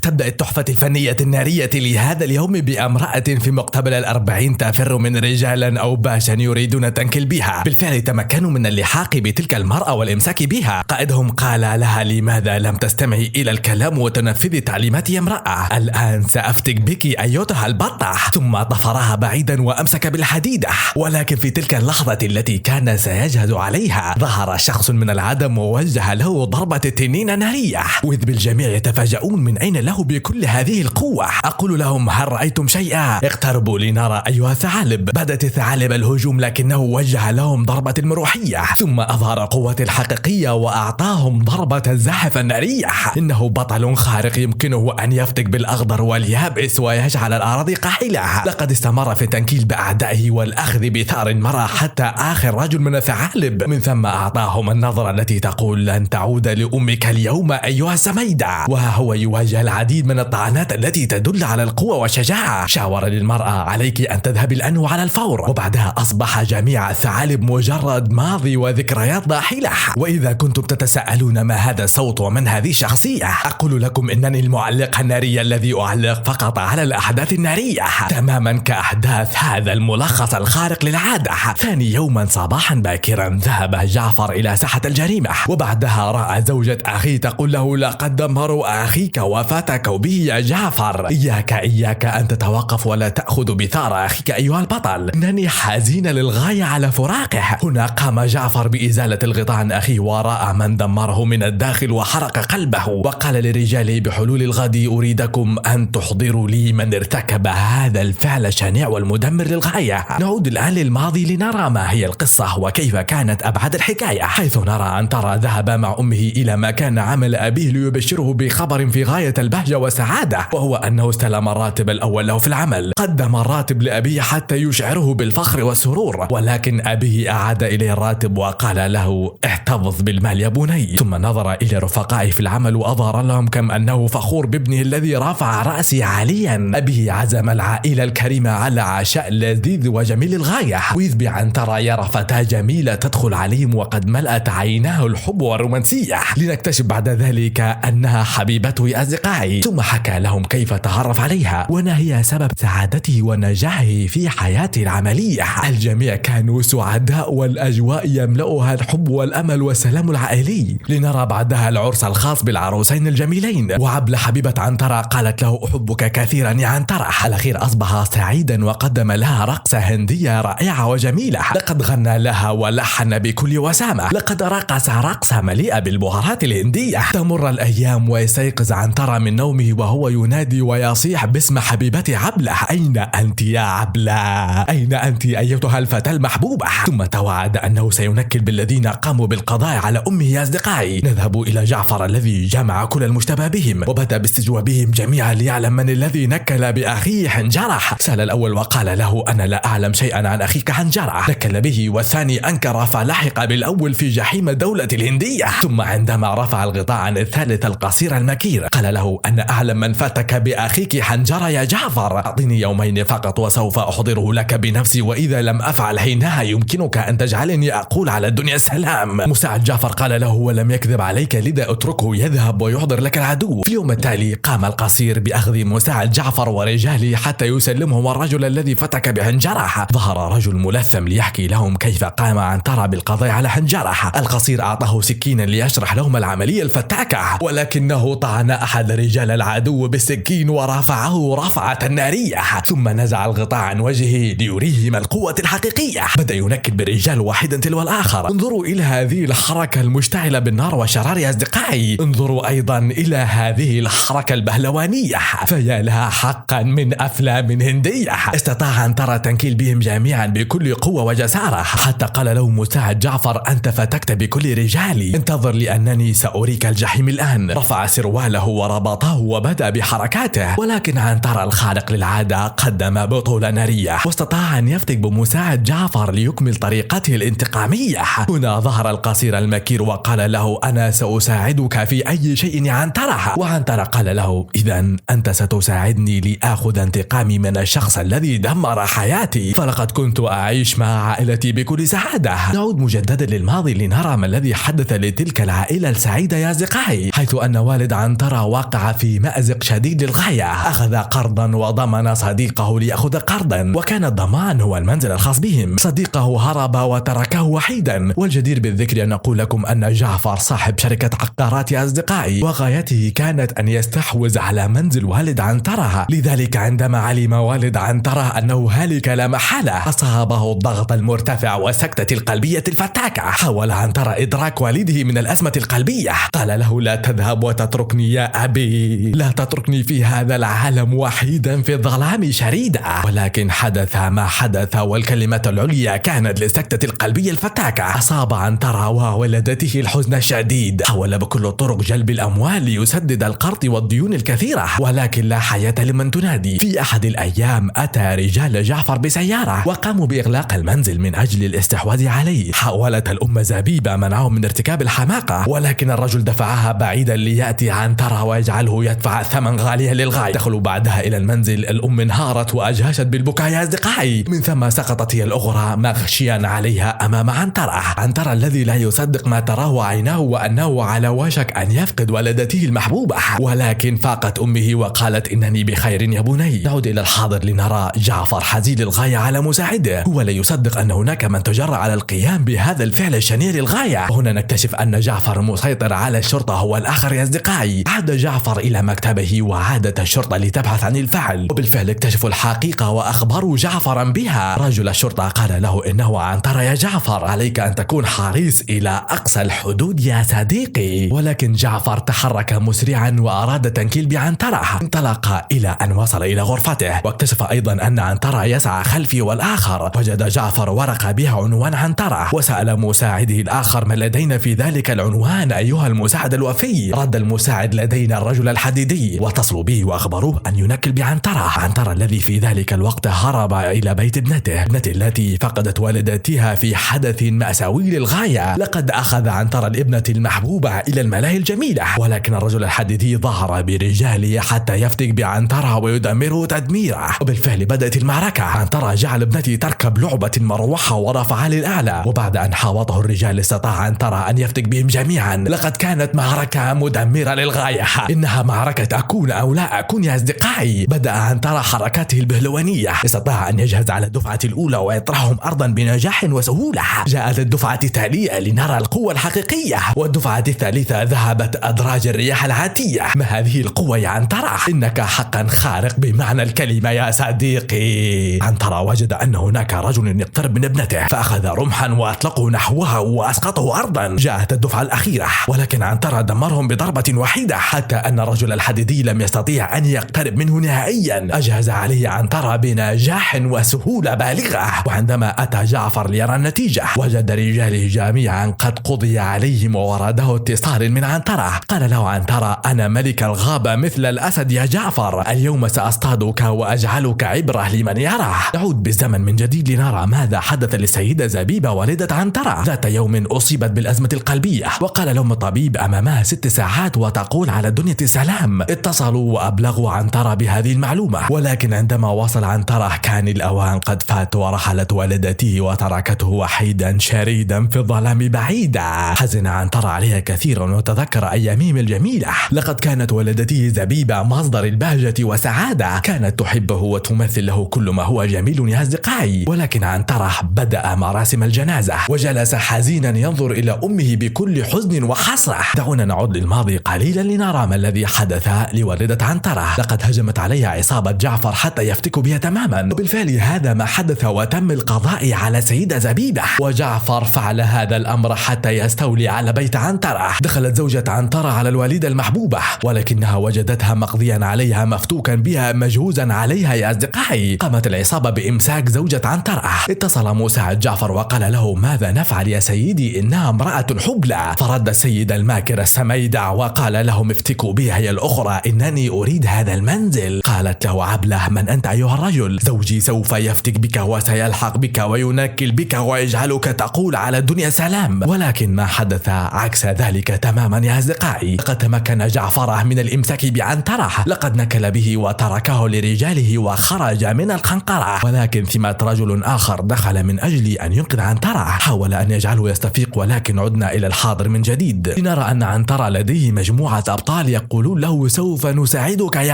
تبدأ التحفة الفنية النارية لهذا اليوم بامرأة في مقتبل 40 تفر من رجالا أوباشا يريدون تنكيل بها. بالفعل تمكنوا من اللحاق بتلك المرأة والإمساك بها. قائدهم قال لها: لماذا لم تستمعي إلى الكلام وتنفذي تعليمات يا امرأة؟ الآن سأفتك بك أيتها البطة. ثم ضفرها بعيدا وأمسك بالحديدة. ولكن في تلك اللحظة التي كان سيجهز عليها ظهر شخص من العدم ووجه له ضربة تنين نارية، وإذ بالجميع يتفاجؤون من أين له بكل هذه القوة. أقول لهم: هل رأيتم شيئا؟ اقتربوا لنرى أيها الثعالب. بدأت الثعالب الهجوم لكنه وجه لهم ضربة المروحية، ثم أظهر قوة الحقيقية وأعطاهم ضربة الزاحف النارية. إنه بطل خارق يمكنه أن يفتك بالأخضر واليابس ويجعل الأراضي قاحلة. لقد استمر في التنكيل بأعدائه والأخذ بثار المرأة حتى آخر رجل من الثعالب. من ثم أعطاهم النظرة التي تقول: لن تعود لأمك اليوم أيها السميدة. وهو يواجه العديد من الطعنات التي تدل على القوة والشجاعة. شاور للمرأة: عليك أن تذهبي الآن وعلى الفور. وبعدها أصبح جميع الثعالب مجرد ماضي وذكريات ضاحلة. وإذا كنتم تتساءلون ما هذا الصوت ومن هذه الشخصية، أقول لكم إنني المعلق الناري الذي أعلق فقط على الأحداث النارية، تماما كأحداث هذا الملخص الخارق للعادة. ثاني يوما صباحا باكرا ذهب جعفر إلى ساحة الجريمة، وبعدها رأى زوجة أخيه تقول له: لقد دمروا أخيك وفتكوا به يا جعفر. إياك أن تتوقف ولا تأخذ بثار أخيك أيها البطل. إنني حزين للغاية على فراقه. هنا قام جعفر بإزالة الغطاء عن أخيه ورأى من دمره من الداخل وحرق قلبه، وقال لرجاله: بحلول الغد أريدكم أن تحضروا لي من ارتكب هذا الفعل الشنيع والمدمر للغاية. نعود الآن للماضي لنرى ما هي القصة وكيف كانت أبعاد الحكاية، حيث نرى عنترة ذهب مع أمه إلى مكان عمل أبيه ليبشره بخبر في غاية البهجة والسعادة، وهو أنه استلم الراتب الأول له في العمل. قدم الراتب لأبيه حتى يشعره بالفخر والسرور، ولكن أبيه أعاد إليه الراتب وقال له: احتفظ بالمال يا بني. ثم نظر إلى رفقائه في العمل وأظهر لهم كم أنه فخور بابنه الذي رفع رأسه عاليا. أبيه عزم العائلة الكريمة على عشاء لذيذ وجميل الغاية، وإذ بعنترة يرى فتاة جميلة تدخل عليهم وقد ملأت عيناه الحب والرومانسية، لنكتشف بعد ذلك أنها حبيبته يا أصدقائي. ثم حكى لهم كيف تعرف عليها وما هي سبب سعادته ونجاحه في حياته العملية. الجميع كانوا سعداء والأجواء يملأها الحب والأمل والسلام العائلي. لنرى بعدها العرس الخاص بالعروسين الجميلين، وعبلة حبيبة عنترة قالت له: أحبك كثيرا يا عنترة. الأخير أصبح سعيدا وقدم لها رقصة هندية رائعة وجميلة. لقد غنى لها ولحن بكل وسامة. لقد رقص رقصة مليئة بالبهارات الهندية. تمر الأيام ويستيقظ عنترة من نومه وهو ينادي ويصيح باسم حبيبته عبلة: أين أنت يا عبلة؟ أين أنت أيتها الفتاة المحبوبة؟ ثم توعد أنه سينكل بالذين قاموا بالقضاء على أمه يا أصدقائي. نذهب إلى جعفر الذي جمع كل المشتبه بهم وبدأ باستجوابهم جميعا ليعلم من الذي نكل بأخيه حنجرة. سأل الأول وقال له: أنا لا أعلم شيئا عن أخيك حنجرة. نكل به، والثاني أنكر فلحق بالأول في جحيم الدولة الهندية. ثم عندما رفع الغطاء عن الثالث القصير المكير قال له: أنا أعلم من فتك بأخيك حنجرة يا جعفر. أعطني يومين فقط وسوف أحضره لك بنفسي، وإذا لم أفعل حينها يمكنك أن تجعلني أقول على الدنيا السلام. مساعد جعفر قال له: ولم يكذب عليك، لذا اتركه يذهب ويحضر لك العدو. في اليوم التالي قام القصير بأخذ مساعد جعفر ورجاله حتى يسلمهم الرجل الذي فتك بحنجرة. ظهر رجل ملثم ليحكي لهم كيف قام عنترة بالقضاء على حنجرة. القصير أعطاه سكينا ليشرح لهم العملية الفتاكة، ولكنه طعن أحد رجال العدو بالسكين ورفعه رفعة نارية، ثم نزع الغطاء عن وجهه ليريهم القوة الحقيقية. بدأ ينكل بالرجال واحدا تلو الآخر. انظروا إلى هذه الحركة المشتعلة بالنار والشرار يا أصدقائي. انظروا أيضا إلى هذه الحركة البهلوانية، فيا لها حقا من أفلام هندية. استطاع أن ترى تنكيل بهم جميعا بكل قوة وجسارة، حتى قال له مساعد جعفر: أنت فتكت بكل رجالي، انتظر لأنني سأريك الجحيم الآن. رفع سرواله وربطه وبدأ بحركاته، ولكن عنترة الخارق للعادة قدم بطولة نارية واستطاع أن يفتك بمساعد جعفر ليكمل طريقته الانتقامية. هنا ظهر القصير المكير وقال له: أنا سأساعدك في أي شيء يا عنترة. وعنترة قال له: إذن أنت ستساعدني لآخذ انتقامي من الشخص الذي دمر حياتي، فلقد كنت أعيش مع عائلتي بكل سعادة. نعود مجددا للماضي لنرى ما الذي حدث لتلك العائلة السعيدة يا أصدقائي، حيث أن والد عنترة وقع في مأزق شديد للغاية. أخذ قرضا وضمن صديقه ليأخذ قرضا، وكان الضمان هو المنزل الخاص بهم. صديقه هرب وتركه وحيدا. والجدير بالذكر أن نقول لكم أن جعفر صاحب شركة عقارات يا أصدقائي، وغايته كانت أن يستحوذ على منزل والد عنترة. لذلك عندما علم والد عنترة أنه هالك لا محالة أصابه الضغط المرتفع والسكتة القلبية الفتاكة. حاول عنترة إدراك والده من الأزمة القلبية. قال له: لا تذهب وتتركني يا أبي، لا تتركني في هذا العالم وحيدا في الظلام شريدا. ولكن حدث ما حدث، والكلمة العليا كانت للسكتة القلبية الفتاكة. أصاب عنترة وولدته الحزن الشديد. حاول بكل الطرق جلب الأموال ليسدد القرض والديون الكثيرة، ولكن لا حياة لمن تنادي. في أحد الأيام أتى رجال جعفر بسيارة وقاموا بإغلاق المنزل من أجل الاستحواذ عليه. حاولت الأم زبيبة منعهم من ارتكاب الحماقة، ولكن الرجل دفعها بعيدا ليأتي عنترة ويجعله يدفع ثمن غاليا للغاية. دخلوا بعدها إلى المنزل. الأم انهارت وأجهشت بالبكاء يا أصدقائي. من ثم سقطت هي الأخرى مغشيا عليها أمام عنترة الذي لا يصدق ما تراه عيناه، وأنه على وشك أن يفقد ولدته المحبوبة. ولكن فاقت أمه وقالت: إنني بخير يا بني. نعود إلى الحاضر لنرى جعفر حزين للغاية على مساعده. هو لا يصدق أن هناك من تجرأ على القيام بهذا الفعل الشنيع للغاية. وهنا نكتشف أن جعفر مسيطر على الشرطة هو الآخر يا أصدقائي. عاد جعفر إلى مكتبه وعادت الشرطة لتبحث عن الفعل، وبالفعل اكتشفوا الحقيقة وأخبروا جعفرا بها. رجل الشرطة قال له: إنه عنترة يا جعفر، عليك أن تكون حريص إلى أقصى الحدود يا صديقي. ولكن جعفر تحرك مسرعا وأراد التنكيل بعنترة. انطلق إلى أن وصل إلى غرفته، واكتشف أيضا أن عنترة يسعى خلفي والآخر. وجد جعفر ورقة بها عنوان عنترة، وسأل مساعده الآخر: ما لدينا في ذلك العنوان أيها المساعد الوفي؟ رد المساعد: لدينا الرجل الحديدي. واتصلوا به وأخبروه أن ينكل عنترة الذي في ذلك الوقت هرب إلى بيت ابنته التي فقدت والدتها في حدث مأساوي للغاية. لقد أخذ عنترة الابنة المحبوبة إلى الملاهي الجميلة، ولكن الرجل الحديدي ظهر برجاله حتى يفتك بعنترة ويدمره تدميره. وبالفعل بدأت المعركة. عنترة جعل ابنتي تركب لعبة مروحة ورفعها للأعلى، وبعد أن حاوطه الرجال استطاع عنترة أن يفتك بهم جميعا. لقد كانت معركة مدمرة للغاية. إنها معركة أكون أو لا أكون يا أصدقائي. بدأ عنترة حركاته البهلوانية. استطاع أن يجهز على الدفعة الأولى ويطرحهم أرضا بنجاح وسهولة. جاءت الدفعة التالية لنرى القوة الحقيقية، والدفعة الثالثة ذهبت أدراج الرياح العاتية. ما هذه القوة يا عنترة؟ إنك حقا خارق بمعنى الكلمة يا صديقي. عنترة وجد أن هناك رجل يقترب من ابنته، فأخذ رمحا وأطلقه نحوها وأسقطه أرضا. جاءت الدفعة الأخيرة، ولكن عنترة دمرهم بضربة واحدة، حتى أن الرجل الحديدي لم يستطيع أن يقترب منه نهائيا. أجهز عليه عنترة بنجاح وسهولة بالغة. وعندما أتى جعفر ليرى النتيجة، وجد رجاله جميعا قد قضي عليهم، وورده اتصال من عنترة. قال له عنترة: أنا ملك الغابة مثل الأسد يا جعفر، اليوم سأصطادك وأجعلك عبرة لمن يرى. نعود بالزمن من جديد لنرى ماذا حدث للسيدة زبيبة والدة عنترة. ذات يوم أصيبت بالأزمة القلبية، وقال لهم الطبيب أمامها 6 ساعات وتقول على الدنيا السلام. اتصلوا وأبلغوا عنترة بهذه المعلومة، ولكن عندما وصل عنترة كان الأوان قد فات، ورحلت والدته وتركته وحيدا شريدا في الظلام بعيدا. حزن عنترة عليها كثيرا وتذكر أيامهم الجميلة. لقد كانت والدته زبيبة مصدر البهجة وسعادة، كانت تحبه وتمثل له كل ما هو جميل يا أصدقائي. ولكن عنترة بدأ مراسم الجنازة، وجلس حزينا ينظر إلى أمه بكل حزن وحسرة. دعونا نعود للماضي قليلا لنرى ما الذي حدث لوالدة عنترة. لقد هجمت عليها عصابة جعفر حتى يفتكوا بها تماما، وبالفعل هذا ما حدث، وتم القضاء على سيدة زبيبة. وجعفر فعل هذا الأمر حتى يستولي على بيت عنترة. دخلت زوجة عنترة على الوالدة المحبوبة، ولكنها وجدتها مقضيا عليها مفتوكا بها مجهوزا عليها يا أصدقائي. قامت العصابة بإمساك زوجة عنترة. اتصل مساعد جعفر وقال له: ماذا نفعل يا سيدي؟ إنها امرأة حبلى. فرد السيد الماكر السميدع وقال لهم: افتكوا بها يا الأخرى، إنني أريد هذا المنزل. قالت له عبلة: من أنت أيها الرجل؟ زوجي سوف يفتك بك وسيلحق بك وينكل بك ويجعلك تقول على الدنيا سلام. ولكن ما حدث عكس ذلك تماما يا أصدقائي. لقد تمكن جعفر من الإمساك بعنترة. لقد نكل به وتركه لرجاله وخرج من القنقرة. ولكن ثمة رجل آخر دخل من أجل أن ينقذ عنترة. حاول أن يجعله يستفيق، ولكن عدنا إلى الحاضر من جديد لنرى أن عنترة لديه مجموعة أبطال يقولون يقولون له سوف نساعدك يا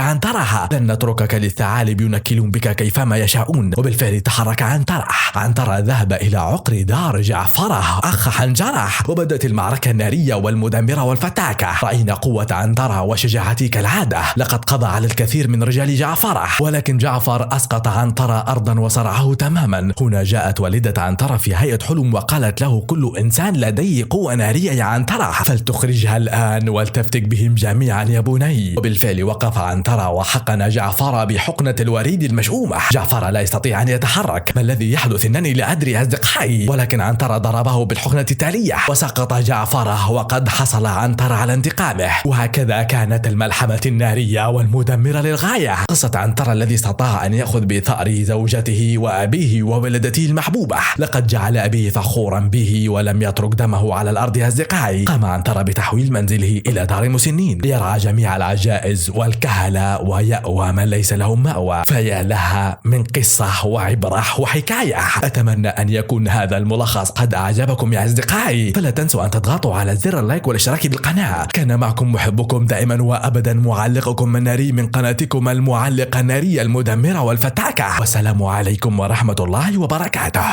عنترة، لن نتركك للثعالب ينكلون بك كيفما يشاءون. وبالفعل تحرك عنترة ذهب إلى عقر دار جعفرة أخ حنجرة، وبدأت المعركة النارية والمدمرة والفتاكة. رأينا قوة عنترة وشجاعته كالعادة، لقد قضى على الكثير من رجال جعفرة، ولكن جعفر أسقط عنترة أرضا وصرعه تماما. هنا جاءت والدة عنترة في هيئة حلم وقالت له كل إنسان لديه قوة نارية يا عنترة، فلتخرجها الآن ولتفتك بهم جميعا يا بني. وبالفعل وقف عنترة وحقن جعفر بحقنة الوريد المشؤومة. جعفر لا يستطيع أن يتحرك. ما الذي يحدث؟ إنني لا أدري أصدقائي. ولكن عنترة ضربه بالحقنة التالية وسقط جعفر، وقد حصل عنترة على انتقامه. وهكذا كانت الملحمة النارية والمدمرة للغاية. قصة عنترة الذي استطاع أن يأخذ بثأر زوجته وأبيه وولدته المحبوبة. لقد جعل أبيه فخورا به ولم يترك دمه على الأرض يا أصدقائي. قام عنترة بتحويل منزله إلى دار مسنين ليرعى جميع العجائز والكهلة ويأوى من ليس لهم مأوى. فيا لها من قصة وعبرة وحكاية. أتمنى أن يكون هذا الملخص قد أعجبكم يا أصدقائي، فلا تنسوا أن تضغطوا على زر اللايك والاشتراك بالقناة. كان معكم محبكم دائما وأبدا معلقكم الناري من قناتكم المعلقة النارية المدمرة والفتاكة، والسلام عليكم ورحمة الله وبركاته.